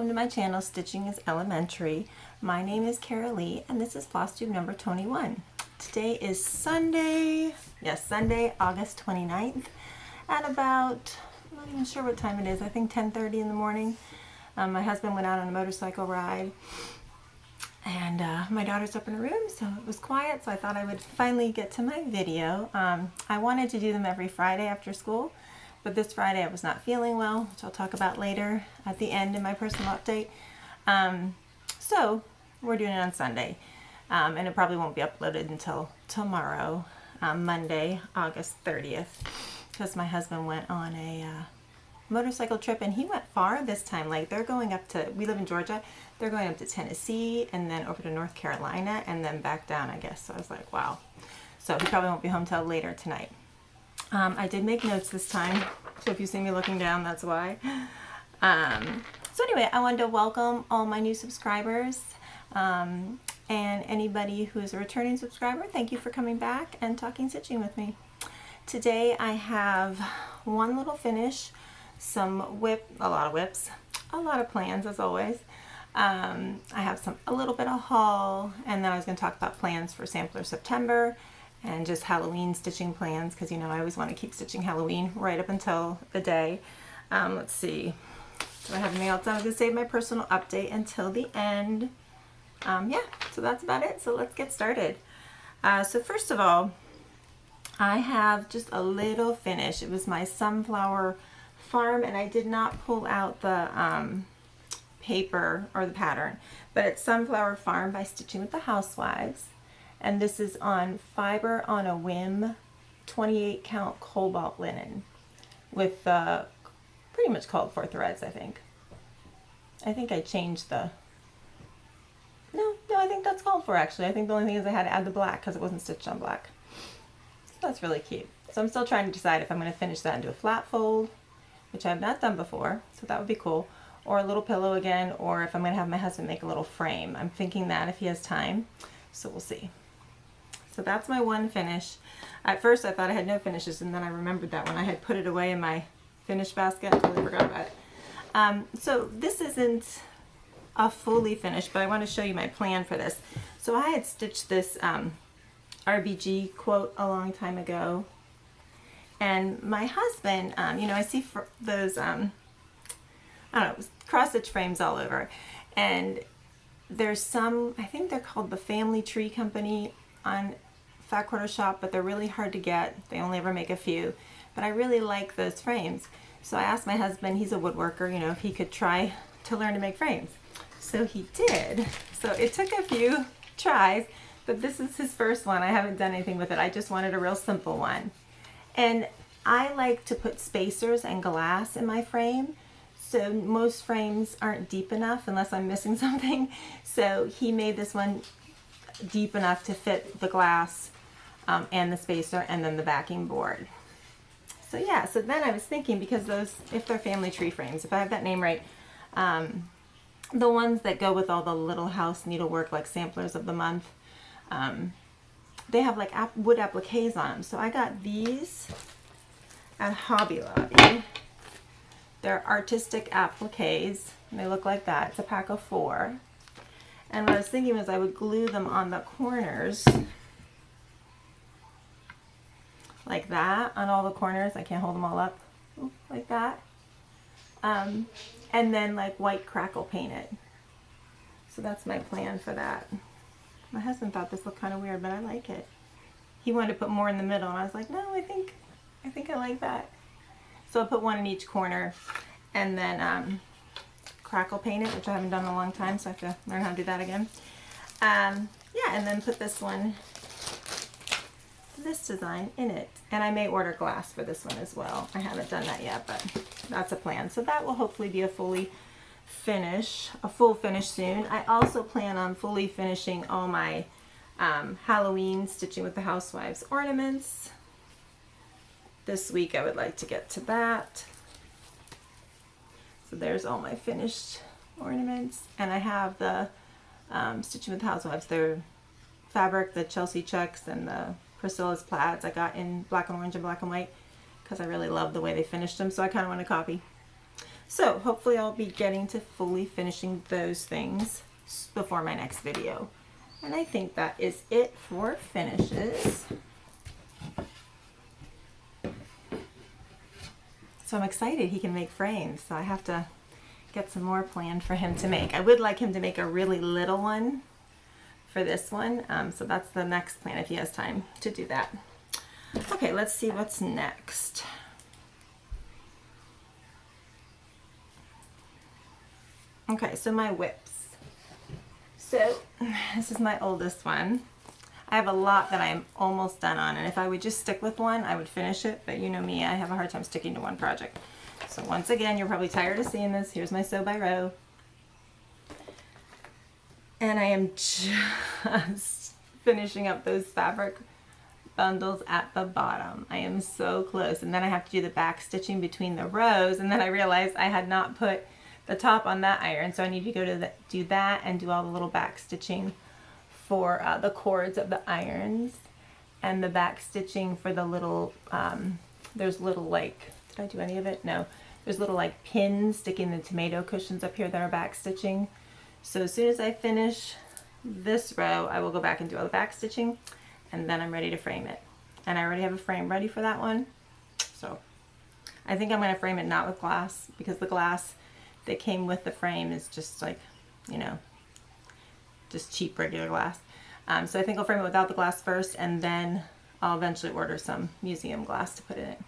welcome to my channel, Stitching is Elementary. My name is Carolee and this is Floss Tube number 21. Today is Sunday, Sunday, August 29th at about, I'm not even sure what time it is, I think 10:30 in the morning. My husband went out on a motorcycle ride and my daughter's up in her room, so it was quiet, so I thought I would finally get to my video. I wanted to do them every Friday after school, but this Friday I was not feeling well, which I'll talk about later at the end in my personal update. So we're doing it on Sunday, and it probably won't be uploaded until tomorrow, Monday, August 30th, because my husband went on a motorcycle trip, and he went far this time. Like, they're going up to, we live in Georgia, they're going up to Tennessee and then over to North Carolina and then back down, I guess. So I was like, wow. So he probably won't be home till later tonight. I did make notes this time, so if you see me looking down, that's why. So anyway, I wanted to welcome all my new subscribers, and anybody who is a returning subscriber. Thank you for coming back and talking stitching with me. Today I have one little finish, some a lot of whips, a lot of plans as always. I have a little bit of haul, and then I was going to talk about plans for Sampler September and just Halloween stitching plans, because you know I always want to keep stitching Halloween right up until the day. Let's see, do I have anything else? I was going to save my personal update until the end. Yeah, so that's about it. So let's get started. So first of all, I have just a little finish. It was my sunflower farm, and I did not pull out the paper or the pattern, but it's Sunflower Farm by Stitching with the Housewives, and this is on Fiber on a Whim 28 count cobalt linen with pretty much called for threads. I think I changed the no I think that's called for, actually. I think the only thing is I had to add the black because it wasn't stitched on black. So that's really cute. So I'm still trying to decide if I'm going to finish that into a flat fold, which I have not done before, so that would be cool, or a little pillow again, or if I'm going to have my husband make a little frame. I'm thinking that if he has time, so we'll see. So that's my one finish. At first I thought I had no finishes, and then I remembered that when I had put it away in my finish basket. I totally forgot about it. So this isn't a fully finished, but I want to show you my plan for this. So I had stitched this RBG quote a long time ago, and my husband, you know, I see those I don't know, cross stitch frames all over, and there's some, I think they're called the Family Tree Company on Fat Quarter Shop, but they're really hard to get. They only ever make a few, but I really like those frames. So I asked my husband, he's a woodworker, you know, if he could try to learn to make frames. So he did. So it took a few tries, but this is his first one. I haven't done anything with it. I just wanted a real simple one. And I like to put spacers and glass in my frame. So most frames aren't deep enough unless I'm missing something. So he made this one deep enough to fit the glass and the spacer and then the backing board. So yeah, so then I was thinking, because those, if they're Family Tree frames, if I have that name right, the ones that go with all the Little House needlework, like samplers of the month, they have like wood appliques on them. So I got these at Hobby Lobby. They're artistic appliques, and they look like that. It's a pack of 4. And what I was thinking was I would glue them on the corners like that, on all the corners. I can't hold them all up. Ooh, like that. And then like white crackle paint it. So that's my plan for that. My husband thought this looked kind of weird, but I like it. He wanted to put more in the middle, and I was like, no, I think I like that. So I'll put one in each corner, and then crackle paint it, which I haven't done in a long time, so I have to learn how to do that again. Yeah, and then put this one, this design in it. And I may order glass for this one as well. I haven't done that yet, but that's a plan. So that will hopefully be a full finish soon. I also plan on fully finishing all my Halloween Stitching with the Housewives ornaments. This week I would like to get to that. So there's all my finished ornaments, and I have the Stitching with the Housewives, their fabric, the Chelsea checks and the Priscilla's plaids I got in black and orange and black and white, because I really love the way they finished them, so I kind of want to copy. So hopefully I'll be getting to fully finishing those things before my next video. And I think that is it for finishes. So I'm excited he can make frames. So I have to get some more planned for him to make. I would like him to make a really little one for this one. So that's the next plan if he has time to do that. Okay, let's see what's next. Okay, so my whips. So this is my oldest one. I have a lot that I'm almost done on, and if I would just stick with one, I would finish it, but you know me, I have a hard time sticking to one project. So once again, you're probably tired of seeing this. Here's my sew by row. And I am just finishing up those fabric bundles at the bottom. I am so close. And then I have to do the back stitching between the rows, and then I realized I had not put the top on that iron, so I need to go to do that and do all the little back stitching for the cords of the irons and the back stitching for the little there's little, like, did I do any of it? No, there's little like pins sticking the tomato cushions up here that are back stitching. So as soon as I finish this row, I will go back and do all the back stitching, and then I'm ready to frame it. And I already have a frame ready for that one. So I think I'm going to frame it not with glass, because the glass that came with the frame is just like, you know, just cheap regular glass. So I think I'll frame it without the glass first, and then I'll eventually order some museum glass to put in it.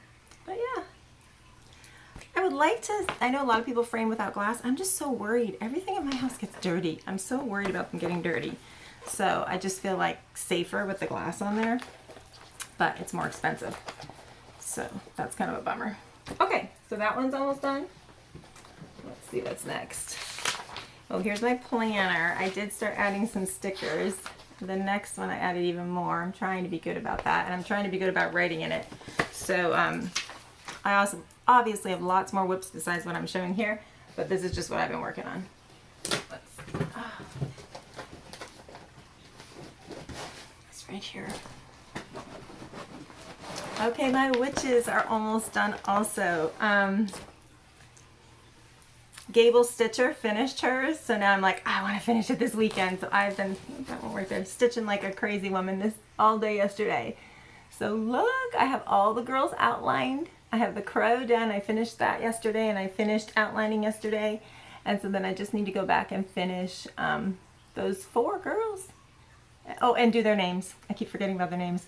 But yeah, I would like to, I know a lot of people frame without glass. I'm just so worried. Everything in my house gets dirty. I'm so worried about them getting dirty. So I just feel like safer with the glass on there, but it's more expensive. So that's kind of a bummer. Okay, so that one's almost done. Let's see what's next. Oh, here's my planner. I did start adding some stickers. The next one I added even more. I'm trying to be good about that, and I'm trying to be good about writing in it. So I also obviously have lots more whips besides what I'm showing here, but this is just what I've been working on. Let's see. It's right here. Okay, my witches are almost done also. Gable Stitcher finished hers, so now I'm like, I want to finish it this weekend. So I've been, that won't work there, stitching like a crazy woman this all day yesterday. So look, I have all the girls outlined. I have the crow done. I finished that yesterday, and I finished outlining yesterday. And so then I just need to go back and finish those 4 girls. Oh, and do their names. I keep forgetting about their names.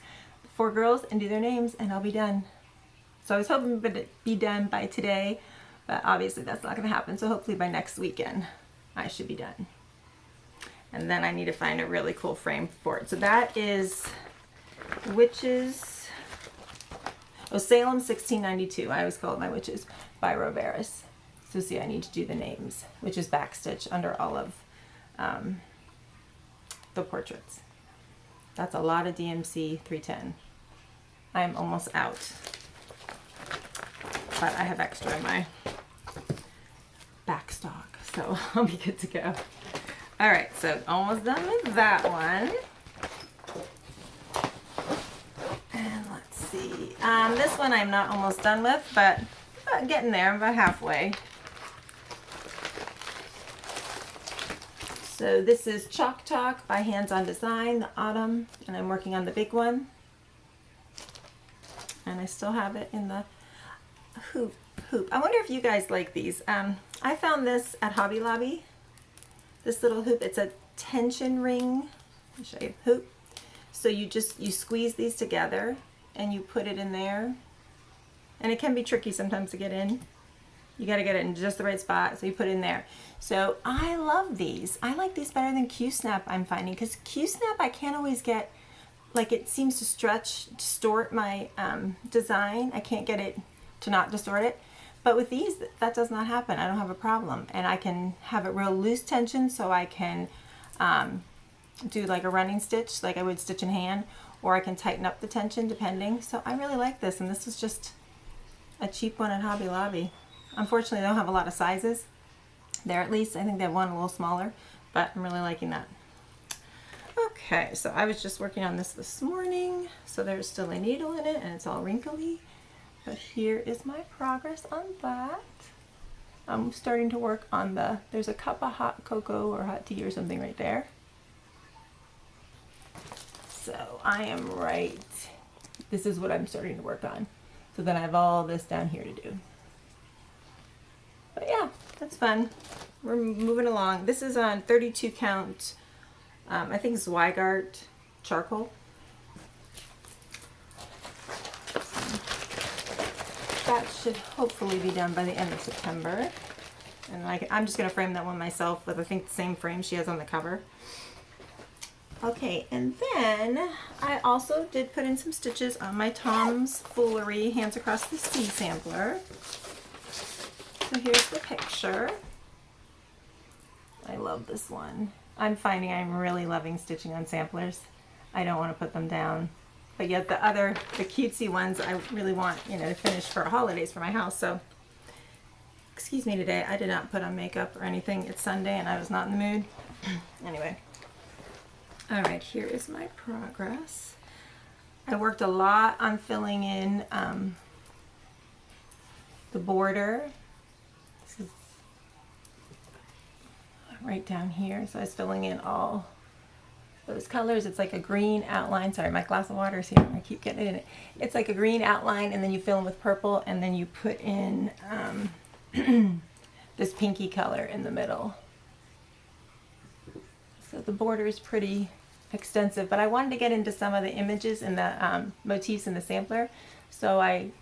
4 girls and do their names, and I'll be done. So I was hoping to be done by today, but obviously that's not going to happen. So hopefully by next weekend I should be done. And then I need to find a really cool frame for it. So that is Witches, Salem 1692. I always call it my Witches by Roveris. So see, I need to do the names, which is backstitch under all of the portraits. That's a lot of DMC 310. I'm almost out, but I have extra in my back stock, so I'll be good to go. All right, so almost done with that one. And let's see, this one I'm not almost done with, but I'm getting there. I'm about halfway. So this is Chalk Talk by Hands On Design, the autumn, and I'm working on the big one. And I still have it in the hoop. I wonder if you guys like these. I found this at Hobby Lobby. This little hoop, it's a tension ring. I'll show you hoop. So you squeeze these together and you put it in there. And it can be tricky sometimes to get in. You got to get it in just the right spot, so you put it in there. So I love these. I like these better than Q-Snap, I'm finding, because Q-Snap I can't always get, like, it seems to distort my design. I can't get it to not distort it. But with these, that does not happen. I don't have a problem. And I can have it real loose tension, so I can do like a running stitch, like I would stitch in hand, or I can tighten up the tension depending. So I really like this, and this is just a cheap one at Hobby Lobby. Unfortunately, they don't have a lot of sizes there, at least. I think they have one a little smaller, but I'm really liking that. Okay, so I was just working on this morning, so there's still a needle in it, and it's all wrinkly. But here is my progress on that. I'm starting to work on there's a cup of hot cocoa or hot tea or something right there. So I am this is what I'm starting to work on. So then I have all this down here to do. But yeah, that's fun. We're moving along. This is on 32 count, I think Zweigart charcoal. That should hopefully be done by the end of September. And I'm just going to frame that one myself with, I think, the same frame she has on the cover. Okay, and then I also did put in some stitches on my Tom's Foolery Hands Across the Sea sampler. So here's the picture. I love this one. I'm finding I'm really loving stitching on samplers. I don't want to put them down. But yet the cutesy ones I really want, to finish for holidays for my house. So, excuse me today, I did not put on makeup or anything. It's Sunday and I was not in the mood. Anyway. All right, here is my progress. I worked a lot on filling in the border. This is right down here. So I was filling in all those colors. It's like a green outline. Sorry, my glass of water is here. I keep getting it in it. It's like a green outline, and then you fill in with purple, and then you put in this pinky color in the middle. So the border is pretty extensive, but I wanted to get into some of the images and the motifs in the sampler. So I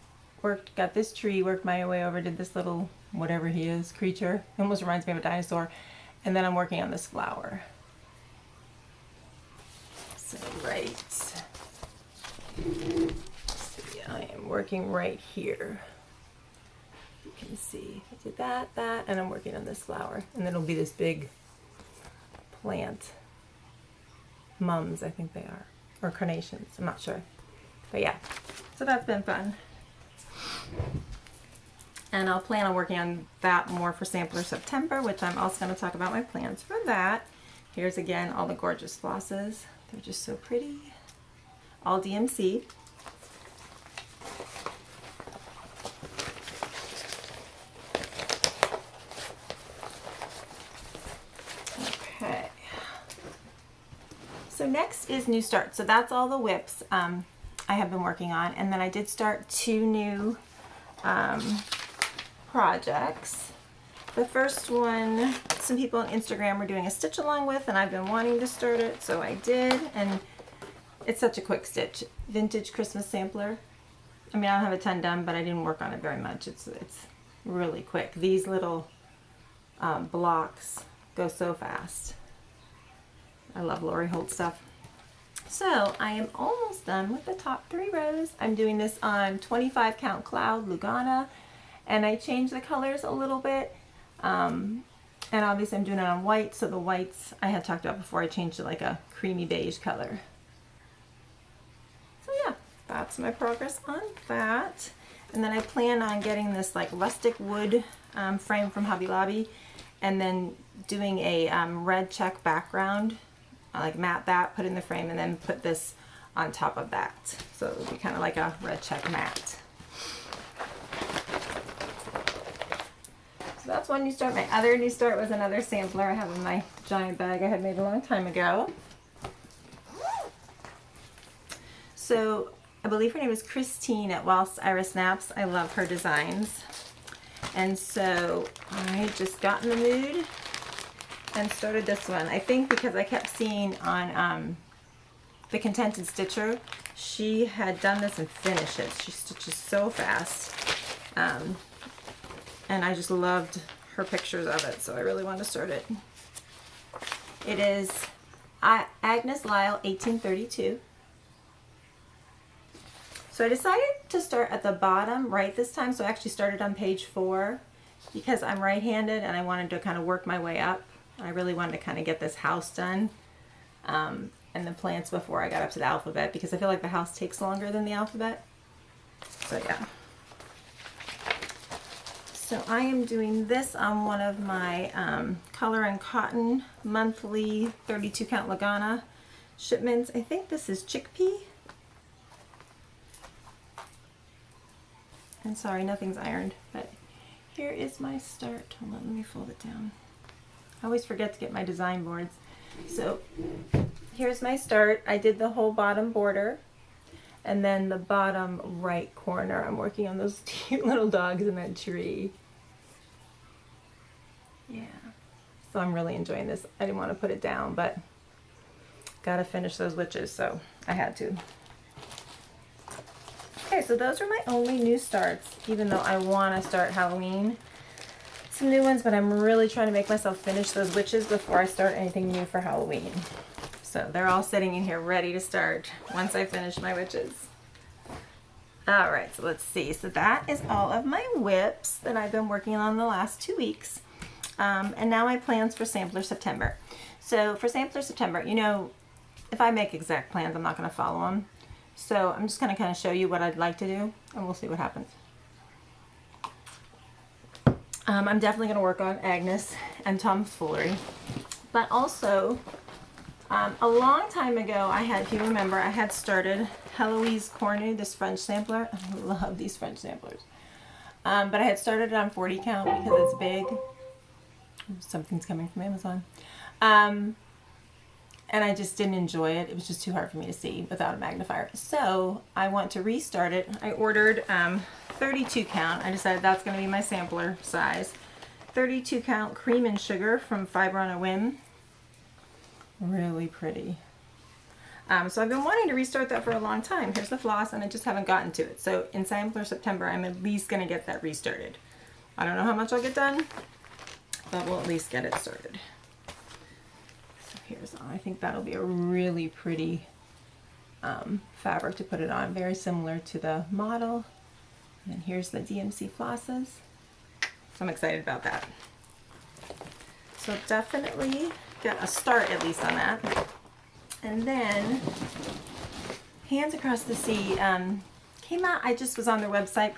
got this tree, worked my way over, did this little, whatever he is, creature. It almost reminds me of a dinosaur. And then I'm working on this flower. So I am working right here. You can see I did that, and I'm working on this flower. And then it'll be this big plant. Mums, I think they are. Or carnations, I'm not sure. But yeah, so that's been fun. And I'll plan on working on that more for Sampler September, which I'm also going to talk about my plans for that. Here's again all the gorgeous flosses. They're just so pretty. All DMC. Okay. So next is New Start. So that's all the whips I have been working on. And then I did start 2 new projects. The first one, some people on Instagram were doing a stitch along with, and I've been wanting to start it, so I did. And it's such a quick stitch. Vintage Christmas sampler. I mean, I don't have a ton done, but I didn't work on it very much. It's really quick. These little blocks go so fast. I love Lori Holt stuff. So I am almost done with the top 3 rows. I'm doing this on 25 count cloud Lugana, and I changed the colors a little bit. And obviously I'm doing it on white, so the whites I had talked about before, I changed to like a creamy beige color. So yeah, that's my progress on that. And then I plan on getting this like rustic wood frame from Hobby Lobby, and then doing a red check background, like matte that, put in the frame, and then put this on top of that. So it would be kind of like a red check matte. So that's one new start. My other new start was another sampler I have in my giant bag I had made a long time ago. So I believe her name is Christine at Whilst Iris Naps. I love her designs. And so I just got in the mood and started this one. I think because I kept seeing on the Contented Stitcher, she had done this in finishes. She stitches so fast. And I just loved her pictures of it, so I really wanted to start it. It is Agnes Lyle 1832. So I decided to start at the bottom right this time, so I actually started on page 4 because I'm right-handed and I wanted to kind of work my way up. I really wanted to kind of get this house done and the plants before I got up to the alphabet, because I feel like the house takes longer than the alphabet. So yeah. So I am doing this on one of my Color and Cotton monthly 32 count Lugana shipments. I think this is Chickpea. And sorry, nothing's ironed, but here is my start. Hold on, let me fold it down. I always forget to get my design boards. So here's my start. I did the whole bottom border, and then the bottom right corner, I'm working on those cute little dogs in that tree. Yeah, so I'm really enjoying this. I didn't want to put it down, but gotta finish those witches, so I had to. Okay, so those are my only new starts, even though I want to start Halloween. Some new ones, but I'm really trying to make myself finish those witches before I start anything new for Halloween. So they're all sitting in here ready to start once I finish my witches. All right, so let's see. So that is all of my whips that I've been working on the last 2 weeks. And now my plans for Sampler September. So for Sampler September, you know, if I make exact plans, I'm not going to follow them. So I'm just going to kind of show you what I'd like to do, and we'll see what happens. I'm definitely going to work on Agnes and Tomfoolery. But also, a long time ago, if you remember, I had started Heloise Cornu, this French sampler. I love these French samplers. But I had started it on 40 count because it's big. Something's coming from Amazon. And I just didn't enjoy it. It was just too hard for me to see without a magnifier. So I want to restart it. I ordered 32 count. I decided that's going to be my sampler size. 32 count cream and sugar from Fiber on a Whim. Really pretty. So I've been wanting to restart that for a long time. Here's the floss, and I just haven't gotten to it. So in Sampler September, I'm at least going to get that restarted. I don't know how much I'll get done, but we'll at least get it started. So here's on. I think that'll be a really pretty fabric to put it on. Very similar to the model. And then here's the DMC flosses. So I'm excited about that. So definitely get a start at least on that. And then Hands Across the Sea came out. I just was on their website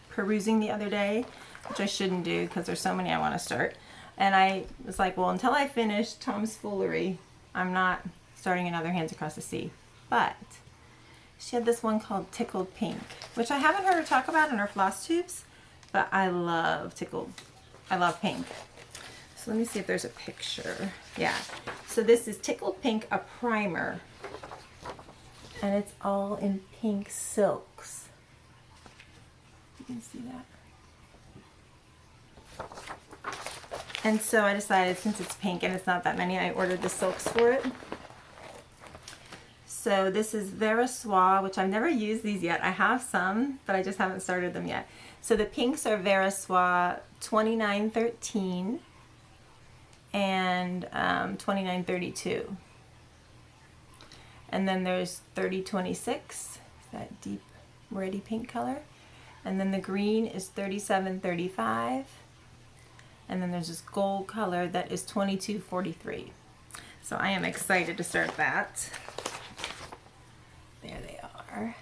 perusing the other day, which I shouldn't do because there's so many I want to start. And I was like, well, until I finish Tom's Foolery, I'm not starting another Hands Across the Sea. But she had this one called Tickled Pink, which I haven't heard her talk about in her floss tubes, but I love pink. So let me see if there's a picture. Yeah. So this is Tickled Pink, a primer. And it's all in pink silks. You can see that. And so I decided, since it's pink and it's not that many, I ordered the silks for it. So this is Vera Soie, which I've never used these yet. I have some, but I just haven't started them yet. So the pinks are Vera Soie 2913 and 2932. And then there's 3026, that deep reddy pink color. And then the green is 3735. And then there's this gold color that is 2243. So I am excited to start that. There they are.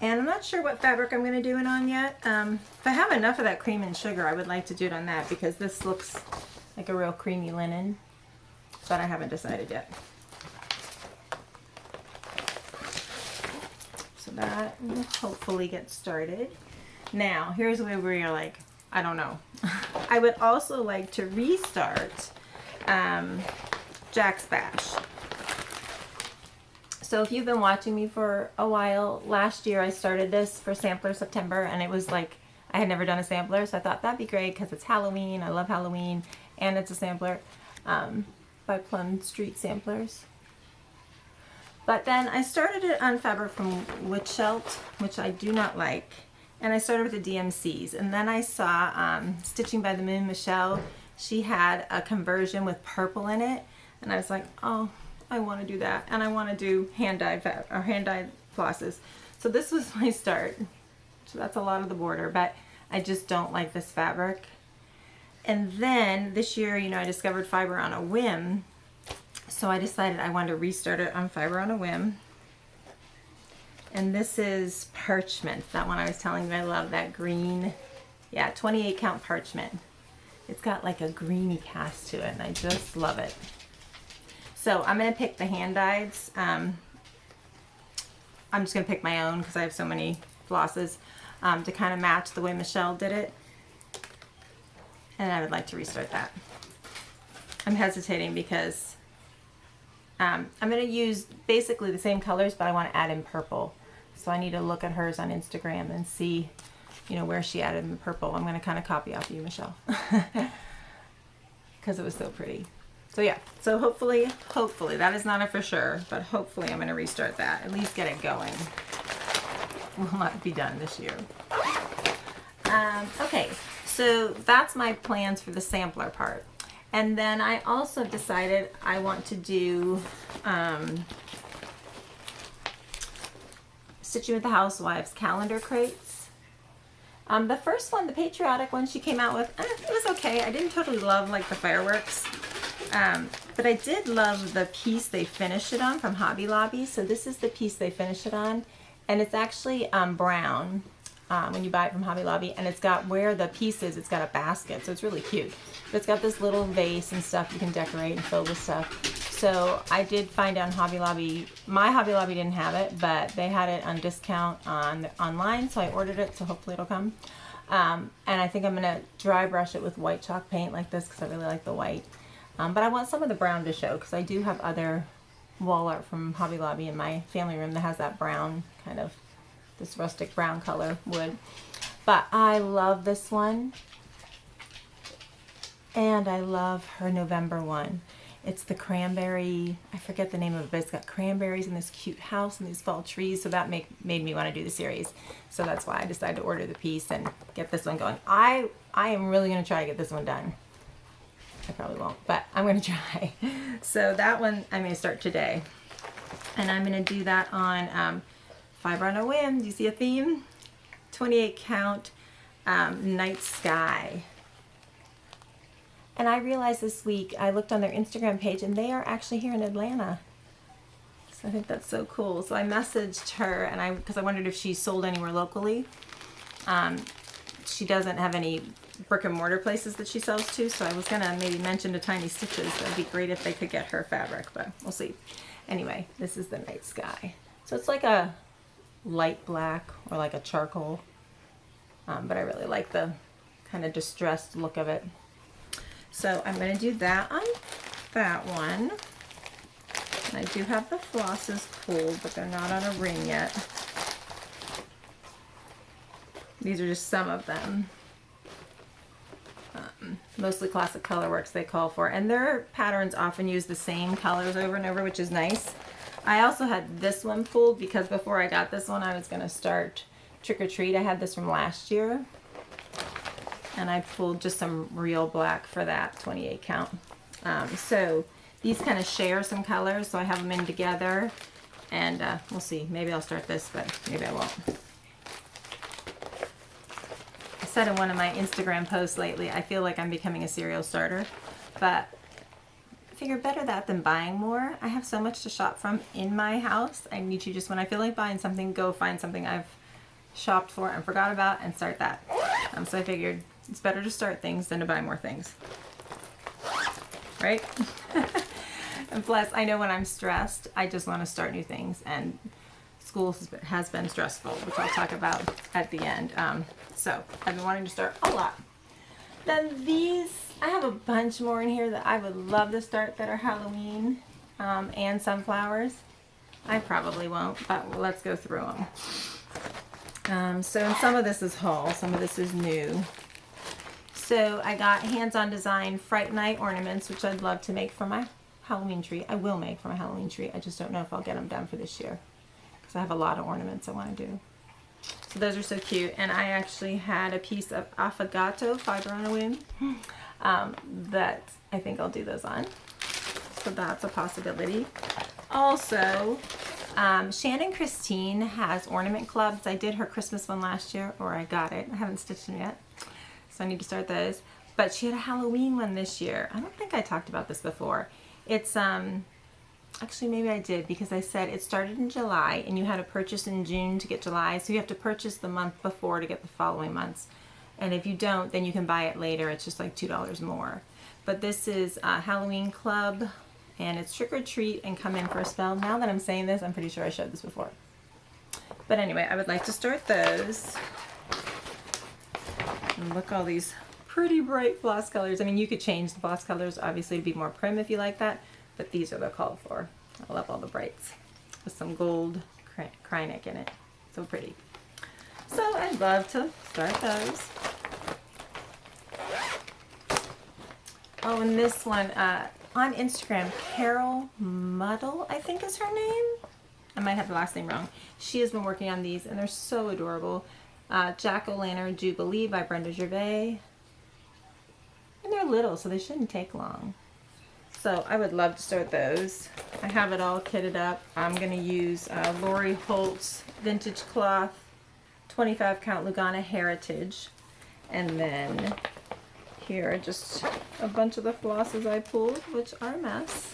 And I'm not sure what fabric I'm going to do it on yet. If I have enough of that cream and sugar, I would like to do it on that because this looks like a real creamy linen, but I haven't decided yet. So that will hopefully get started. Now, here's where you're like, I don't know. I would also like to restart Jack's Bash. So if you've been watching me for a while, last year I started this for Sampler September, and it was like, I had never done a sampler, so I thought that'd be great because it's Halloween. I love Halloween, and it's a sampler by Plum Street Samplers. But then I started it on fabric from Witchelt, which I do not like, and I started with the DMCs. And then I saw Stitching by the Moon Michelle. She had a conversion with purple in it, and I was like, oh, I want to do that, and I want to do hand-dyed flosses. So this was my start. So that's a lot of the border, but I just don't like this fabric. And then this year, you know, I discovered Fiber on a Whim, so I decided I wanted to restart it on Fiber on a Whim. And this is Parchment, that one I was telling you I love, that green, yeah, 28 count Parchment. It's got like a greeny cast to it, and I just love it. So I'm going to pick the hand-dyeds. I'm just going to pick my own because I have so many flosses to kind of match the way Michelle did it. and I would like to restart that. I'm hesitating because I'm going to use basically the same colors, but I want to add in purple. So I need to look at hers on Instagram and see, you know, where she added in purple. I'm going to kind of copy off you, Michelle, because it was so pretty. So yeah, so hopefully, that is not a for sure, but hopefully I'm going to restart that, at least get it going. Will not be done this year. Okay, so that's my plans for the sampler part. And then I also decided I want to do Stitching with the Housewives calendar crates. The first one, the patriotic one she came out with, it was okay. I didn't totally love like the fireworks, but I did love the piece they finished it on from Hobby Lobby. So this is the piece they finished it on, and it's actually brown when you buy it from Hobby Lobby, and it's got where the piece is, it's got a basket, so it's really cute. But it's got this little vase and stuff you can decorate and fill with stuff. So I did find on Hobby Lobby, my Hobby Lobby didn't have it, but they had it on discount online, so I ordered it, so hopefully it'll come. And I think I'm gonna dry brush it with white chalk paint like this because I really like the white. But I want some of the brown to show because I do have other wall art from Hobby Lobby in my family room that has that brown kind of, this rustic brown color wood. But I love this one, and I love her November one. It's the cranberry, I forget the name of it, but it's got cranberries in this cute house and these fall trees, so that made me want to do the series. So that's why I decided to order the piece and get this one going. I am really going to try to get this one done. I probably won't, but I'm going to try. So that one I'm going to start today. And I'm going to do that on Fiber on a Whim. Do you see a theme? 28 count night sky. And I realized this week, I looked on their Instagram page and they are actually here in Atlanta. So I think that's so cool. So I messaged her and because I wondered if she sold anywhere locally. She doesn't have any brick and mortar places that she sells to, so I was gonna maybe mention to Tiny Stitches. That'd be great if they could get her fabric, but we'll see. Anyway, this is the night sky. So it's like a light black or like a charcoal, but I really like the kind of distressed look of it. So I'm going to do that on that one. And I do have the flosses pulled, but they're not on a ring yet. These are just some of them. Mostly Classic Colorworks they call for. And their patterns often use the same colors over and over, which is nice. I also had this one pulled because before I got this one, I was going to start Trick or Treat. I had this from last year. And I pulled just some real black for that 28 count. So these kind of share some colors, so I have them in together. And we'll see. Maybe I'll start this, but maybe I won't. I said in one of my Instagram posts lately, I feel like I'm becoming a serial starter. But I figure better that than buying more. I have so much to shop from in my house. I need to just, when I feel like buying something, go find something I've shopped for and forgot about and start that. So I figured it's better to start things than to buy more things, right? And plus, I know when I'm stressed, I just want to start new things, and school has been stressful, which I'll talk about at the end. So I've been wanting to start a lot. Then these, I have a bunch more in here that I would love to start that are Halloween and sunflowers. I probably won't, but let's go through them. So some of this is haul, some of this is new. So I got hands-on design Fright Night ornaments, which I'd love to make for my Halloween tree. I will make for my Halloween tree. I just don't know if I'll get them done for this year because I have a lot of ornaments I want to do. So those are so cute. And I actually had a piece of Affogato Fiber on a Whim that I think I'll do those on. So that's a possibility. Also, Shannon Christine has ornament clubs. I did her Christmas one last year, or I got it. I haven't stitched them yet, so I need to start those. But she had a Halloween one this year. I don't think I talked about this before. It's, actually maybe I did, because I said it started in July and you had to purchase in June to get July. So you have to purchase the month before to get the following months. And if you don't, then you can buy it later. It's just like $2 more. But this is Halloween Club, and it's Trick or Treat and Come In for a Spell. Now that I'm saying this, I'm pretty sure I showed this before. But anyway, I would like to start those. And look, all these pretty bright floss colors. I mean, you could change the floss colors, obviously, to be more prim if you like that, but these are the called for. I love all the brights with some gold Krynic in it. So pretty. So I'd love to start those. Oh, and this one, on Instagram, Carol Muddle, I think is her name. I might have the last name wrong. She has been working on these, and they're so adorable. Jack-o'-lantern Jubilee by Brenda Gervais. And they're little, so they shouldn't take long. So I would love to start those. I have it all kitted up. I'm going to use Lori Holt's Vintage Cloth 25 count Lugana Heritage. And then here are just a bunch of the flosses I pulled, which are a mess.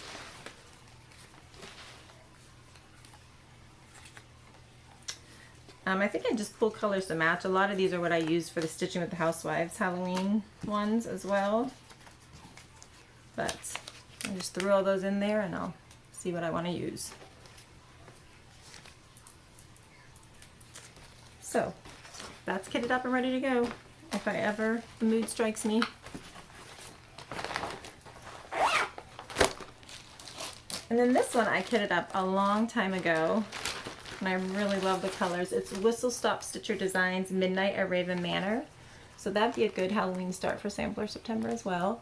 I think I just pulled colors to match. A lot of these are what I use for the Stitching with the Housewives Halloween ones as well. But I just threw all those in there and I'll see what I want to use. So that's kitted up and ready to go if the mood strikes me. And then this one I kitted up a long time ago. And I really love the colors. It's Whistle Stop Stitcher Designs Midnight at Raven Manor. So that'd be a good Halloween start for Sampler September as well.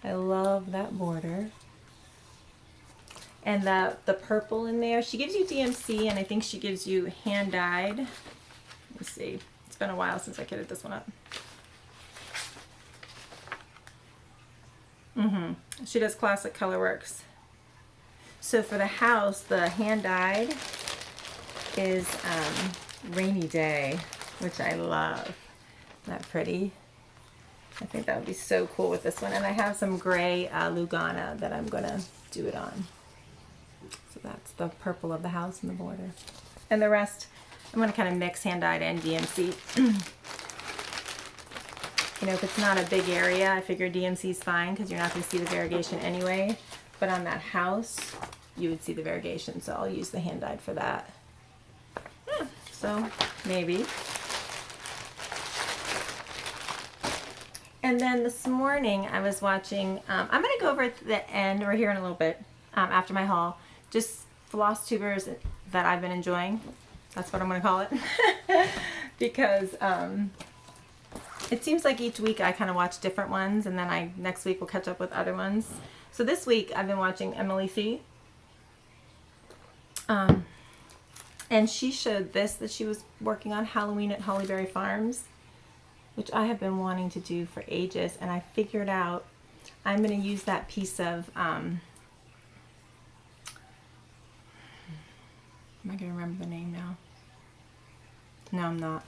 I love that border. And the purple in there. She gives you DMC and I think she gives you hand dyed. Let me see. It's been a while since I kitted this one up. She does classic colorworks. So for the house, the hand dyed is Rainy Day, which I love. Isn't that pretty? I think that would be so cool with this one. And I have some gray Lugana that I'm going to do it on. So that's the purple of the house and the border. And the rest, I'm going to kind of mix hand-dyed and DMC. You know, if it's not a big area, I figure DMC is fine because you're not going to see the variegation anyway. But on that house, you would see the variegation. So I'll use the hand-dyed for that. So maybe. And then this morning I was watching, I'm going to go over at the end or here in a little bit after my haul, just floss tubers that I've been enjoying. That's what I'm going to call it. Because it seems like each week I kind of watch different ones and then next week will catch up with other ones. So this week I've been watching Emily C. And she showed this that she was working on Halloween at Hollyberry Farms, which I have been wanting to do for ages. And I figured out I'm going to use that piece of, am I going to remember the name now? No, I'm not.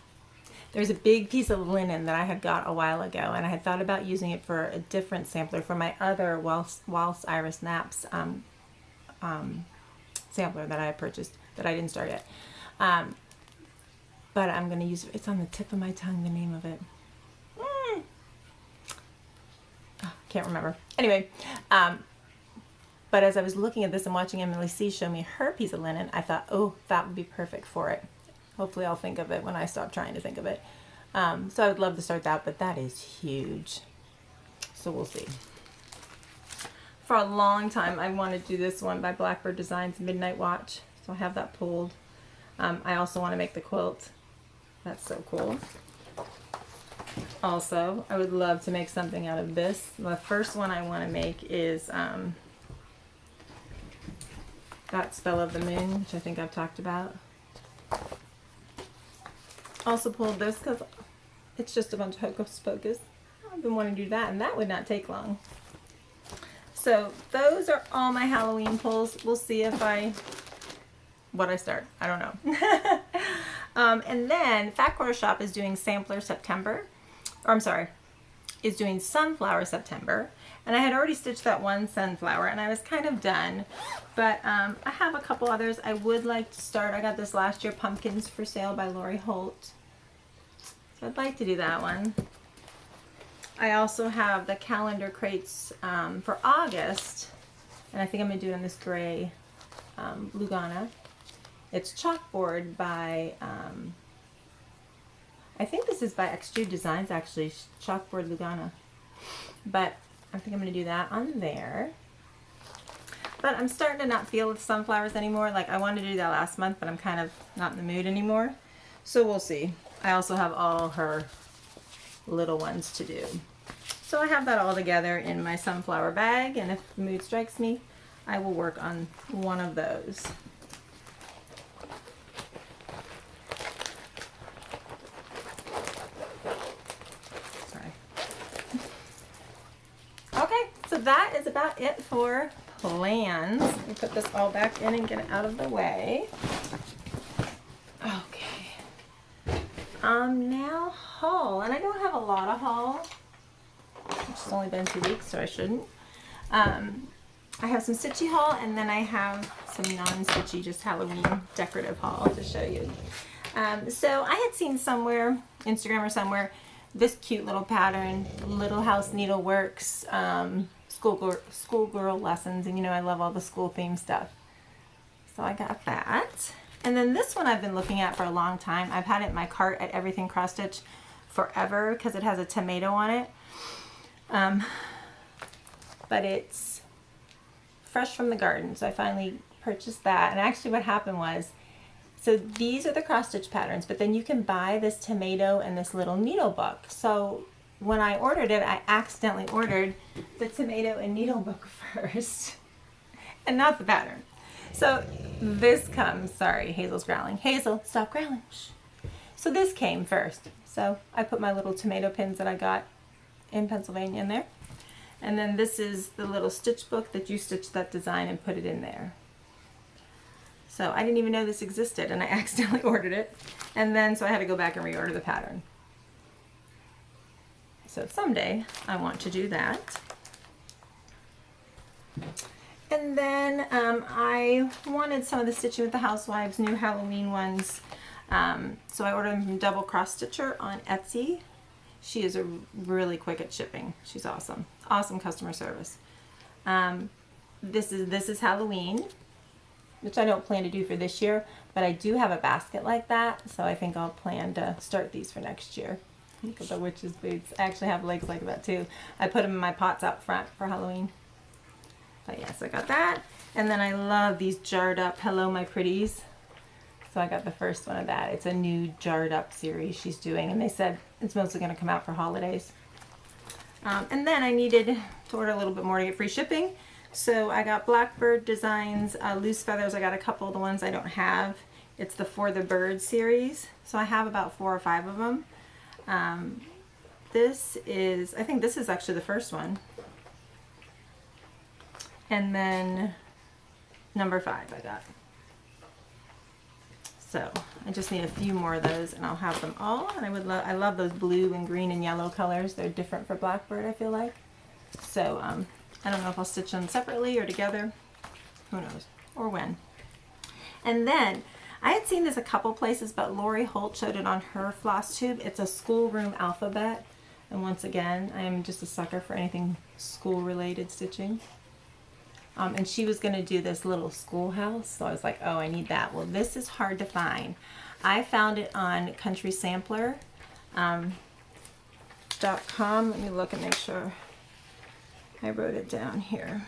There's a big piece of linen that I had got a while ago, and I had thought about using it for a different sampler for my other Waltz Iris Naps sampler that I had purchased that I didn't start yet. But I'm going to use, it's on the tip of my tongue, the name of it. Oh, can't remember. Anyway, but as I was looking at this and watching Emily C show me her piece of linen, I thought, oh, that would be perfect for it. Hopefully I'll think of it when I stop trying to think of it. So I would love to start that, but that is huge. So we'll see. For a long time, I wanted to do this one by Blackbird Designs, Midnight Watch. So I have that pulled. I also want to make the quilt. That's so cool. Also, I would love to make something out of this. The first one I want to make is that Spell of the Moon, which I think I've talked about. Also pulled this because it's just a bunch of hocus pocus. I've been wanting to do that, and that would not take long. So those are all my Halloween pulls. We'll see if what I start. I don't know. And then Fat Quarter Shop is doing Sampler September. Or I'm sorry, is doing Sunflower September. And I had already stitched that one sunflower and I was kind of done. But I have a couple others I would like to start. I got this last year, Pumpkins for Sale by Lori Holt. So I'd like to do that one. I also have the calendar crates for August. And I think I'm going to do it in this gray Lugana. It's Chalkboard by, I think this is by Extrude Designs actually, Chalkboard Lugana. But I think I'm going to do that on there. But I'm starting to not feel the sunflowers anymore. Like I wanted to do that last month, but I'm kind of not in the mood anymore. So we'll see. I also have all her little ones to do. So I have that all together in my sunflower bag, and if the mood strikes me, I will work on one of those. Sorry. Okay, so that is about it for plans. Let me put this all back in and get it out of the way. Okay. Now haul, and I don't have a lot of haul. It's only been 2 weeks, so I shouldn't. I have some stitchy haul, and then I have some non-stitchy, just Halloween decorative haul to show you. So I had seen somewhere, Instagram or somewhere, this cute little pattern, Little House Needleworks, schoolgirl lessons, and you know I love all the school theme stuff. So I got that. And then this one I've been looking at for a long time. I've had it in my cart at Everything Cross Stitch forever because it has a tomato on it. But it's fresh from the garden, so I finally purchased that. And actually what happened was, so these are the cross stitch patterns, but then you can buy this tomato and this little needle book. So when I ordered it, I accidentally ordered the tomato and needle book first and not the pattern. So this comes, sorry, Hazel's growling. Hazel, stop growling. Shh. So this came first. So I put my little tomato pins that I got in Pennsylvania in there. And then this is the little stitch book that you stitch that design and put it in there. So I didn't even know this existed, and I accidentally ordered it. And then, so I had to go back and reorder the pattern. So someday I want to do that. And then I wanted some of the stitching with the Housewives, new Halloween ones. So I ordered them from Double Cross Stitcher on Etsy. She is really quick at shipping. She's awesome. Awesome customer service. This is Halloween, which I don't plan to do for this year, but I do have a basket like that, so I think I'll plan to start these for next year. Look at the witch's boots. I actually have legs like that too. I put them in my pots out front for Halloween. But yes, I got that. And then I love these jarred up Hello My Pretties. So I got the first one of that. It's a new jarred up series she's doing, and they said it's mostly going to come out for holidays. And then I needed to order a little bit more to get free shipping. So I got Blackbird Designs, loose feathers. I got a couple of the ones I don't have. It's the For the Bird series. So I have about 4 or 5 of them. I think this is actually the first one. And then number 5 I got. So I just need a few more of those and I'll have them all. And I love those blue and green and yellow colors. They're different for Blackbird, I feel like. So I don't know if I'll stitch them separately or together. Who knows? Or when. And then I had seen this a couple places, but Lori Holt showed it on her floss tube. It's a schoolroom alphabet. And once again, I am just a sucker for anything school related stitching. And she was going to do this little schoolhouse, so I was like, oh, I need that. Well, this is hard to find. I found it on countrysampler.com. Let me look and make sure I wrote it down here.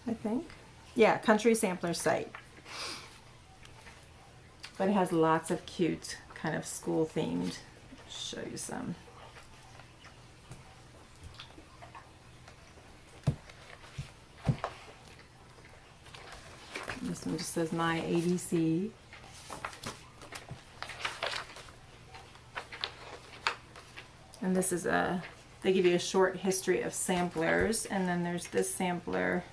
I think. Yeah, Country Sampler site. But it has lots of cute, kind of school themed. Show you some. This one just says My ABC. And this is they give you a short history of samplers, and then there's this sampler,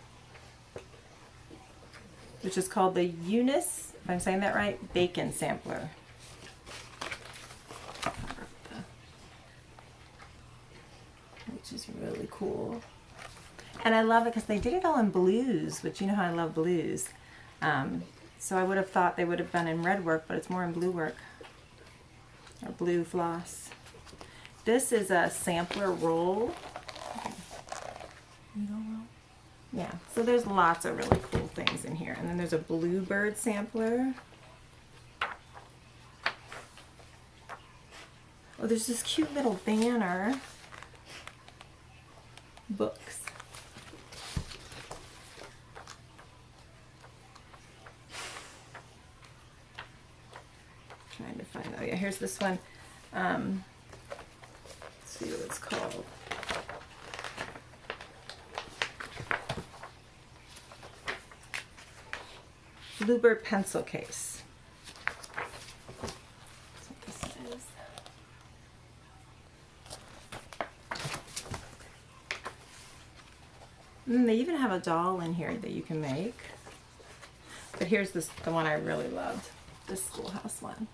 which is called the Eunice, if I'm saying that right, Bacon Sampler. Which is really cool. And I love it because they did it all in blues, which you know how I love blues. So I would have thought they would have been in red work, but it's more in blue work, or blue floss. This is a sampler roll. Yeah, so there's lots of really cool things in here. And then there's a bluebird sampler. Oh, there's this cute little banner. books. Trying to find, oh yeah, here's this one. Let's see what it's called. Bluebird pencil case. That's what this is. They even have a doll in here that you can make. But here's the one I really loved, this schoolhouse one.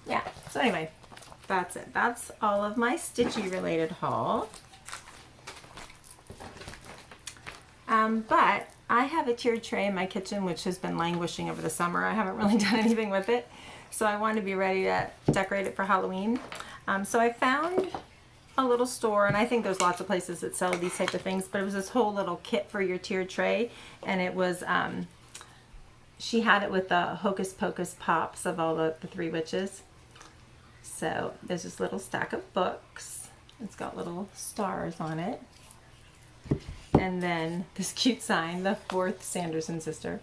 Yeah, so anyway, that's it. That's all of my Stitchy related haul. But I have a tiered tray in my kitchen which has been languishing over the summer. I haven't really done anything with it, so I wanted to be ready to decorate it for Halloween. So I found a little store, and I think there's lots of places that sell these types of things, but it was this whole little kit for your tiered tray, and it was she had it with the Hocus Pocus pops of all the three witches. So there's this little stack of books. It's got little stars on it. And then this cute sign, the fourth Sanderson sister.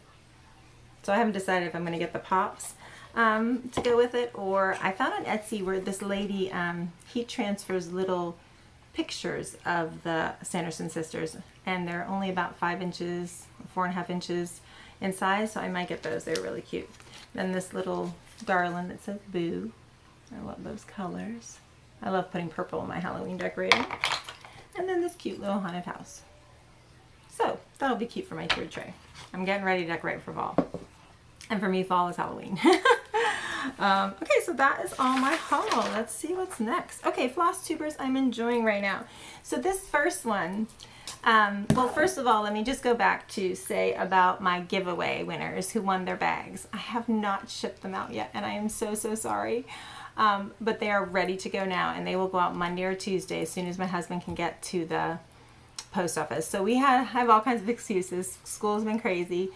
So I haven't decided if I'm going to get the pops to go with it, or I found on Etsy where this lady heat transfers little pictures of the Sanderson sisters, and they're only about 5 inches, 4.5 inches in size, so I might get those. They're really cute. Then this little garland that says Boo. I love those colors. I love putting purple in my Halloween decorating. And then this cute little haunted house. So that'll be cute for my tiered tray. I'm getting ready to decorate for fall. And for me, fall is Halloween. Okay, so that is all my haul. Let's see what's next. Okay, Floss Tubers I'm enjoying right now. So this first one, well, first of all, let me just go back to say about my giveaway winners who won their bags. I have not shipped them out yet, and I am so sorry. But they are ready to go now, and they will go out Monday or Tuesday as soon as my husband can get to the post office. So I have all kinds of excuses. School's been crazy.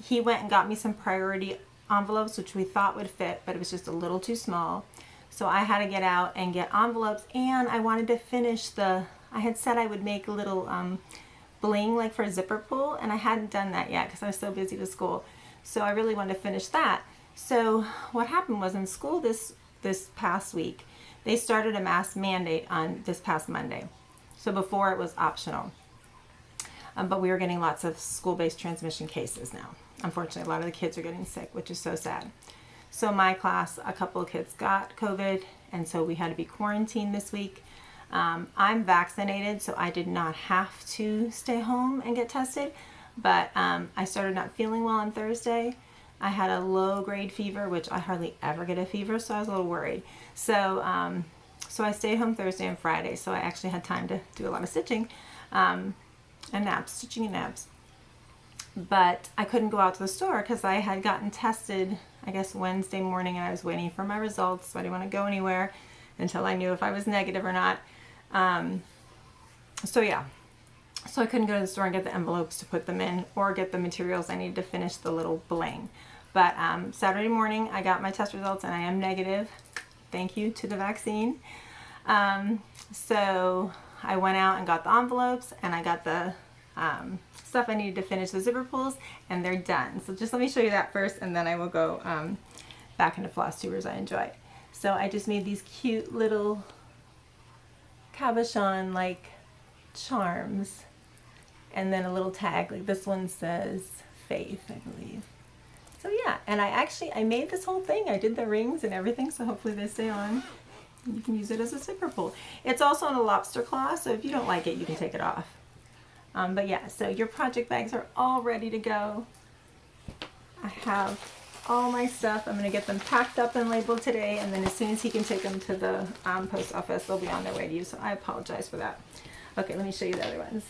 He went and got me some priority envelopes, which we thought would fit, but it was just a little too small. So I had to get out and get envelopes, and I wanted to finish I had said I would make a little bling like for a zipper pull, and I hadn't done that yet because I was so busy with school. So I really wanted to finish that. So what happened was in school this past week, they started a mask mandate on this past Monday. So before it was optional. But we were getting lots of school-based transmission cases now. Unfortunately, a lot of the kids are getting sick, which is so sad. So my class, a couple of kids got COVID, and so we had to be quarantined this week. I'm vaccinated, so I did not have to stay home and get tested, but I started not feeling well on Thursday. I had a low-grade fever, which I hardly ever get a fever, so I was a little worried. So I stayed home Thursday and Friday, so I actually had time to do a lot of stitching and naps, stitching and naps. But I couldn't go out to the store because I had gotten tested, I guess, Wednesday morning, and I was waiting for my results, so I didn't want to go anywhere until I knew if I was negative or not. So yeah, so I couldn't go to the store and get the envelopes to put them in or get the materials I needed to finish the little bling. But Saturday morning I got my test results and I am negative. Thank you to the vaccine. So I went out and got the envelopes, and I got the stuff I needed to finish the zipper pulls, and they're done. So just let me show you that first, and then I will go back into Floss Tubers I enjoy. So I just made these cute little cabochon like charms, and then a little tag, like this one says Faith, I believe. So yeah, and I made this whole thing. I did the rings and everything, so hopefully they stay on. You can use it as a zipper pull. It's also in a lobster claw, so if you don't like it, you can take it off. But yeah, so your project bags are all ready to go. I have all my stuff. I'm going to get them packed up and labeled today, and then as soon as he can take them to the post office, they'll be on their way to you, so I apologize for that. Okay, let me show you the other ones.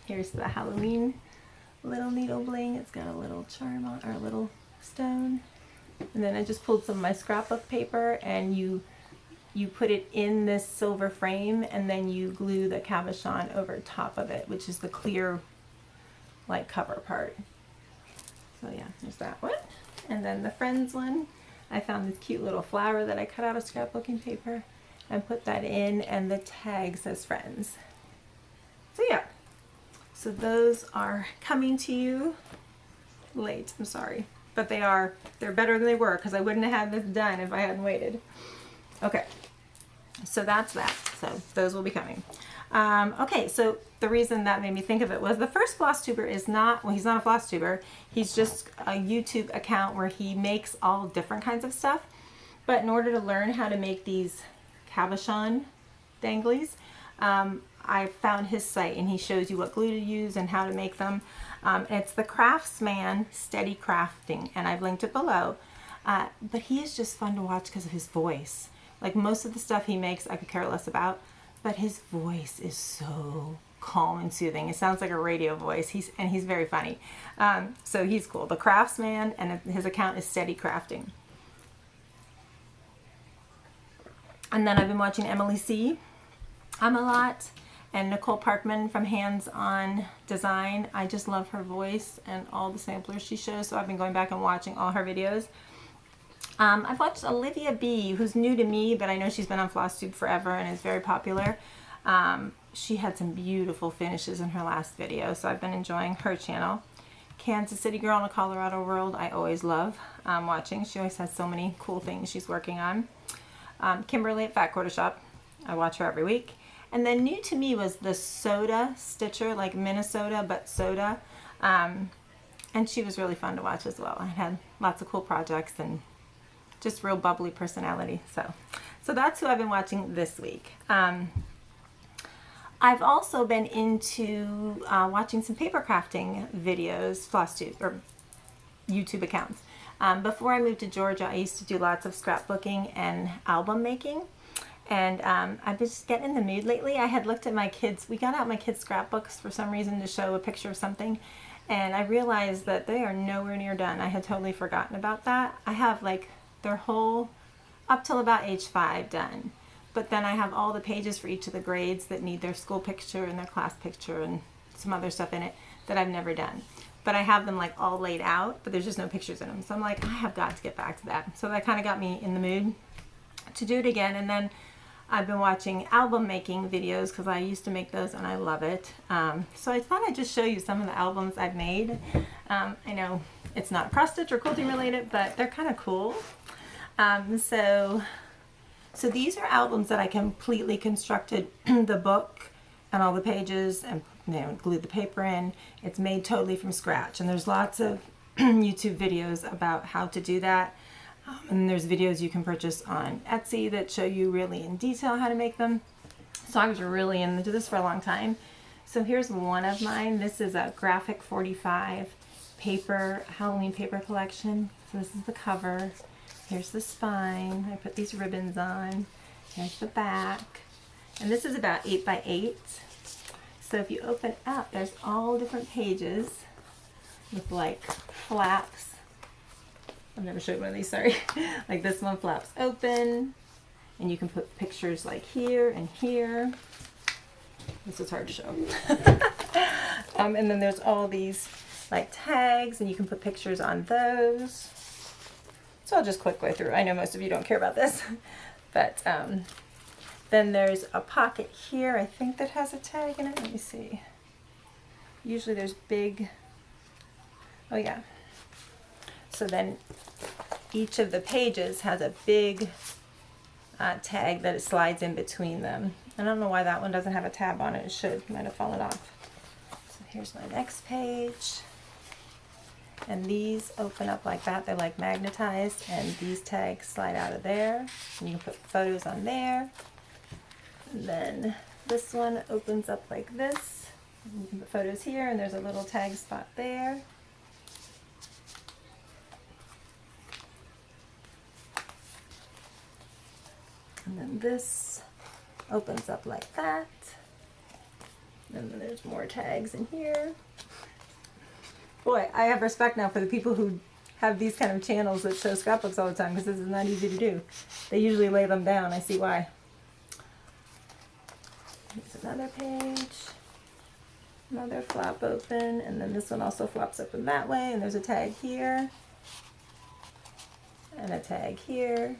Here's the Halloween little needle bling. It's got a little charm on, or a little stone. And then I just pulled some of my scrapbook paper, and you put it in this silver frame, and then you glue the cabochon over top of it, which is the clear like cover part. So yeah, there's that one. And then the Friends one, I found this cute little flower that I cut out of scrapbooking paper and put that in, and the tag says Friends. So yeah, so those are coming to you late. I'm sorry, but they're better than they were because I wouldn't have had this done if I hadn't waited. Okay, so that's that. So those will be coming. Okay, so the reason that made me think of it was the first Floss Tuber is not, well, he's not a Floss Tuber. He's just a YouTube account where he makes all different kinds of stuff. But in order to learn how to make these cabochon danglies, I found his site, and he shows you what glue to use and how to make them. It's the Craftsman Steady Crafting, and I've linked it below. But he is just fun to watch because of his voice. Like most of the stuff he makes, I could care less about, but his voice is so calm and soothing. It sounds like a radio voice. He's very funny. So he's cool. The Craftsman, and his account is Steady Crafting. And then I've been watching Emily C. a lot, and Nicole Parkman from Hands On Design. I just love her voice and all the samplers she shows, so I've been going back and watching all her videos. I've watched Olivia B., who's new to me, but I know she's been on FlossTube forever and is very popular. She had some beautiful finishes in her last video, so I've been enjoying her channel. Kansas City Girl in a Colorado World, I always love watching. She always has so many cool things she's working on. Kimberly at Fat Quarter Shop, I watch her every week. And then new to me was the Soda Stitcher, like Minnesota, but soda. And she was really fun to watch as well. I had lots of cool projects and just real bubbly personality. So that's who I've been watching this week. I've also been into watching some paper crafting videos, FlossTube, or YouTube accounts. Before I moved to Georgia, I used to do lots of scrapbooking and album making. And I've been just getting in the mood lately. I had looked at my kids, we got out my kids' scrapbooks for some reason to show a picture of something. And I realized that they are nowhere near done. I had totally forgotten about that. I have like their whole, up till about age 5 done. But then I have all the pages for each of the grades that need their school picture and their class picture and some other stuff in it that I've never done. But I have them like all laid out, but there's just no pictures in them. So I'm like, I have got to get back to that. So that kind of got me in the mood to do it again. And then I've been watching album making videos because I used to make those and I love it. So I thought I'd just show you some of the albums I've made. I know it's not cross stitch or quilting related, but they're kind of cool. So these are albums that I completely constructed the book and all the pages and glued the paper in. It's made totally from scratch, and there's lots of YouTube videos about how to do that. And there's videos you can purchase on Etsy that show you really in detail how to make them. So I was really into this for a long time. So here's one of mine. This is a Graphic 45 paper, Halloween paper collection. So this is the cover. Here's the spine. I put these ribbons on. Here's the back. And this is about 8 by 8. So if you open up, there's all different pages with like flaps. I've never showed one of these, sorry. Like this one flaps open, and you can put pictures like here and here. This is hard to show. And then there's all these like tags, and you can put pictures on those. So I'll just quick go through. I know most of you don't care about this, but then there's a pocket here, I think, that has a tag in it. Let me see. Usually there's big, oh yeah. So then each of the pages has a big tag that it slides in between them. I don't know why that one doesn't have a tab on it. It should, might have fallen off. So here's my next page. And these open up like that. They're like magnetized, and these tags slide out of there. And you can put photos on there. And then this one opens up like this. And you can put photos here, and there's a little tag spot there. And then this opens up like that. And then there's more tags in here. Boy, I have respect now for the people who have these kind of channels that show scrapbooks all the time, because this is not easy to do. They usually lay them down. I see why. Here's another page. Another flap open, and then this one also flops open that way, and there's a tag here. And a tag here.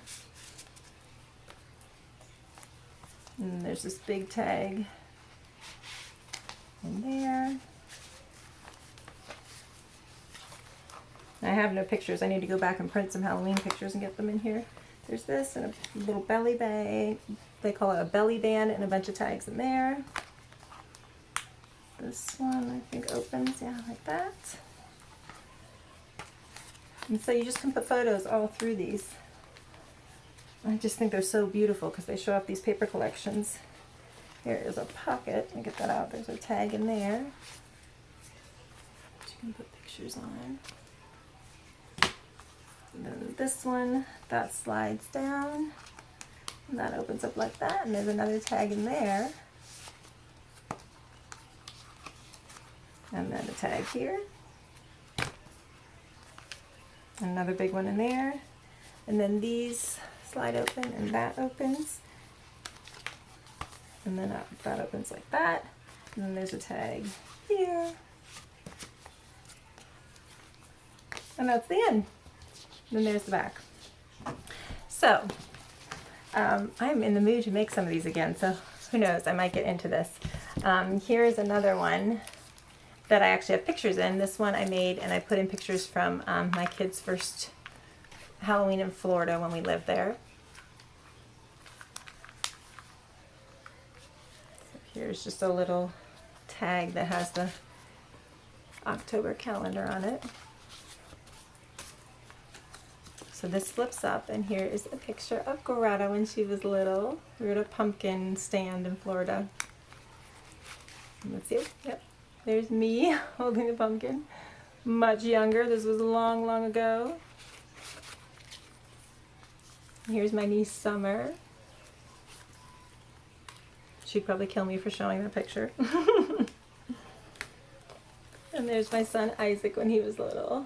And there's this big tag in there. I have no pictures. I need to go back and print some Halloween pictures and get them in here. There's this and a little belly bag. They call it a belly band, and a bunch of tags in there. This one I think opens, yeah, like that. And so you just can put photos all through these. I just think they're so beautiful because they show off these paper collections. Here is a pocket. Let me get that out. There's a tag in there. You can put pictures on. And then this one, that slides down. And that opens up like that. And there's another tag in there. And then a tag here. Another big one in there. And then these slide open and that opens. And then that opens like that. And then there's a tag here. And that's the end. And then there's the back. So, I'm in the mood to make some of these again. So who knows, I might get into this. Here's another one that I actually have pictures in. This one I made and I put in pictures from my kids' first Halloween in Florida when we lived there. So here's just a little tag that has the October calendar on it. So this flips up, and here is a picture of Greta when she was little. We were at a pumpkin stand in Florida. Let's see. Yep. There's me holding the pumpkin. Much younger. This was long, long ago. Here's my niece Summer. She'd probably kill me for showing that picture. And there's my son Isaac when he was little.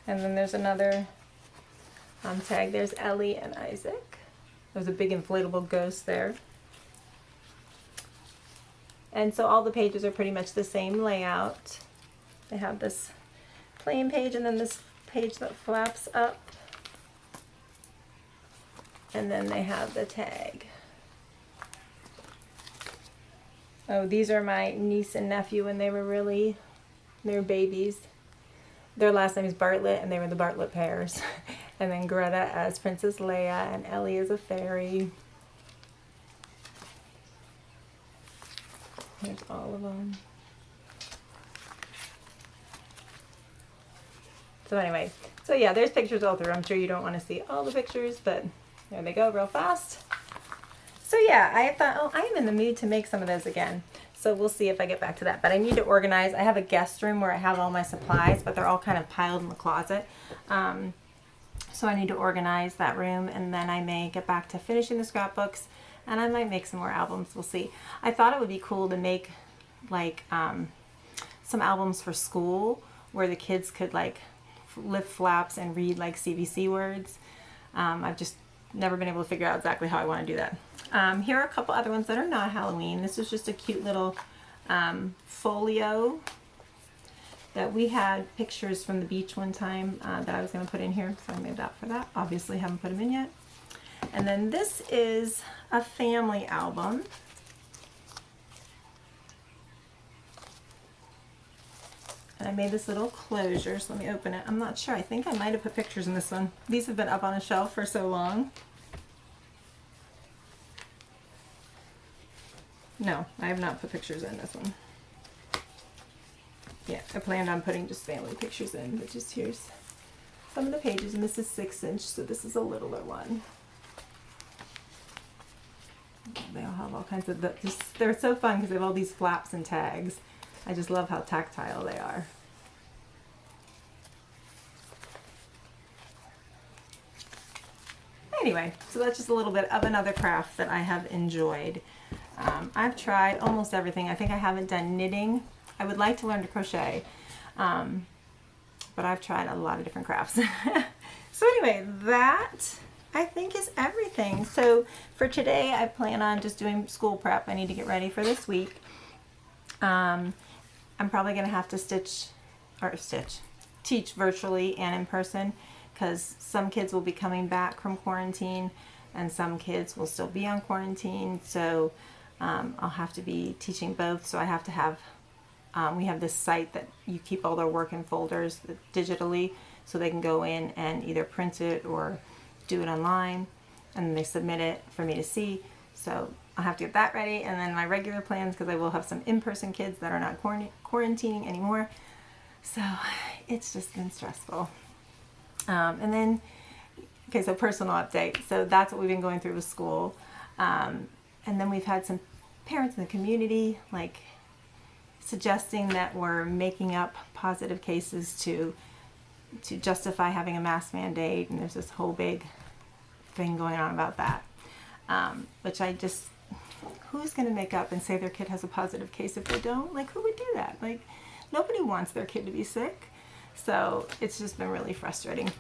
And then there's another tag. There's Ellie and Isaac. There's a big inflatable ghost there. And so all the pages are pretty much the same layout. They have this plain page and then this page that flaps up. And then they have the tag. Oh, these are my niece and nephew when they were babies. Their last name is Bartlett, and they were the Bartlett pairs. And then Greta as Princess Leia, and Ellie as a fairy. Here's all of them. So anyway, so yeah, there's pictures all through. I'm sure you don't want to see all the pictures, but there they go real fast. So yeah, I thought, oh, I am in the mood to make some of those again. So we'll see if I get back to that. But I need to organize. I have a guest room where I have all my supplies, but they're all kind of piled in the closet. So I need to organize that room, and then I may get back to finishing the scrapbooks, and I might make some more albums. We'll see. I thought it would be cool to make like some albums for school where the kids could like lift flaps and read like CVC words. I've just never been able to figure out exactly how I want to do that. Here are a couple other ones that are not Halloween. This is just a cute little folio that we had pictures from the beach one time that I was going to put in here, so I made that for that. Obviously haven't put them in yet. And then this is a family album. And I made this little closure, so let me open it. I'm not sure. I think I might have put pictures in this one. These have been up on a shelf for so long. No, I have not put pictures in this one. Yeah, I planned on putting just family pictures in, but just here's some of the pages, and this is 6-inch, so this is a littler one. They all have all kinds of, they're so fun because they have all these flaps and tags. I just love how tactile they are. Anyway, so that's just a little bit of another craft that I have enjoyed. I've tried almost everything. I think I haven't done knitting. I would like to learn to crochet, but I've tried a lot of different crafts. So anyway, that I think is everything. So for today, I plan on just doing school prep. I need to get ready for this week. I'm probably going to have to teach virtually and in person, because some kids will be coming back from quarantine and some kids will still be on quarantine, so I'll have to be teaching both. So I have to have, we have this site that you keep all their work in folders digitally, so they can go in and either print it or do it online, and then they submit it for me to see. So I'll have to get that ready, and then my regular plans, because I will have some in-person kids that are not quarantining anymore. So it's just been stressful. And then, okay, so personal update. So that's what we've been going through with school. And then we've had some parents in the community like suggesting that we're making up positive cases to justify having a mask mandate, and there's this whole big thing going on about that. Which I just, who's going to make up and say their kid has a positive case if they don't? Like, who would do that? Like, nobody wants their kid to be sick. So it's just been really frustrating.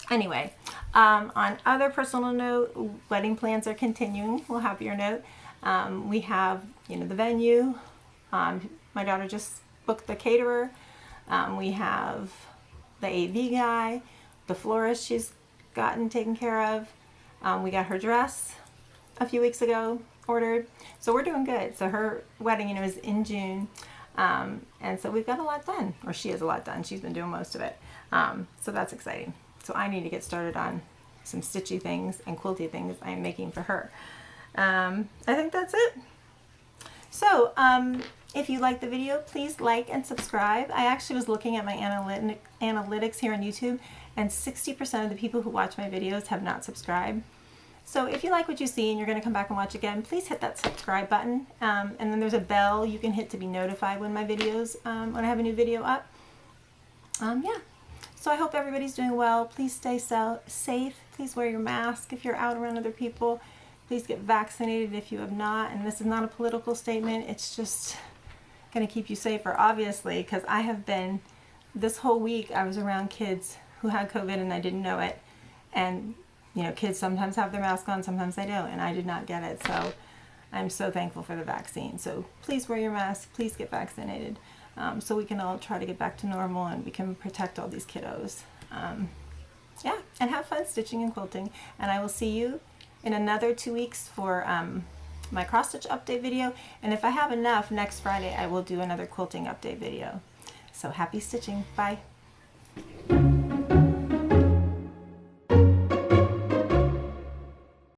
Anyway, on other personal note, wedding plans are continuing. Well, happier note, we have, the venue. My daughter just booked the caterer. We have the AV guy, the florist she's gotten taken care of. We got her dress a few weeks ago ordered. So we're doing good. So her wedding, is in June. And so we've got a lot done, or she has a lot done. She's been doing most of it. So that's exciting. So I need to get started on some stitchy things and quilty things I'm making for her. I think that's it. So if you like the video, please like and subscribe. I actually was looking at my analytics here on YouTube, and 60% of the people who watch my videos have not subscribed. So if you like what you see and you're going to come back and watch again, please hit that subscribe button. And then there's a bell you can hit to be notified when my videos, when I have a new video up. Yeah. So I hope everybody's doing well. Please stay safe. Please wear your mask if you're out around other people. Please get vaccinated if you have not. And this is not a political statement. It's just going to keep you safer, obviously, because I have been, this whole week I was around kids who had COVID and I didn't know it. And kids sometimes have their mask on, sometimes they don't, and I did not get it. So I'm so thankful for the vaccine. So please wear your mask, please get vaccinated, so we can all try to get back to normal and we can protect all these kiddos. Yeah, and have fun stitching and quilting. And I will see you in another 2 weeks for my cross stitch update video. And if I have enough, next Friday I will do another quilting update video. So happy stitching. Bye.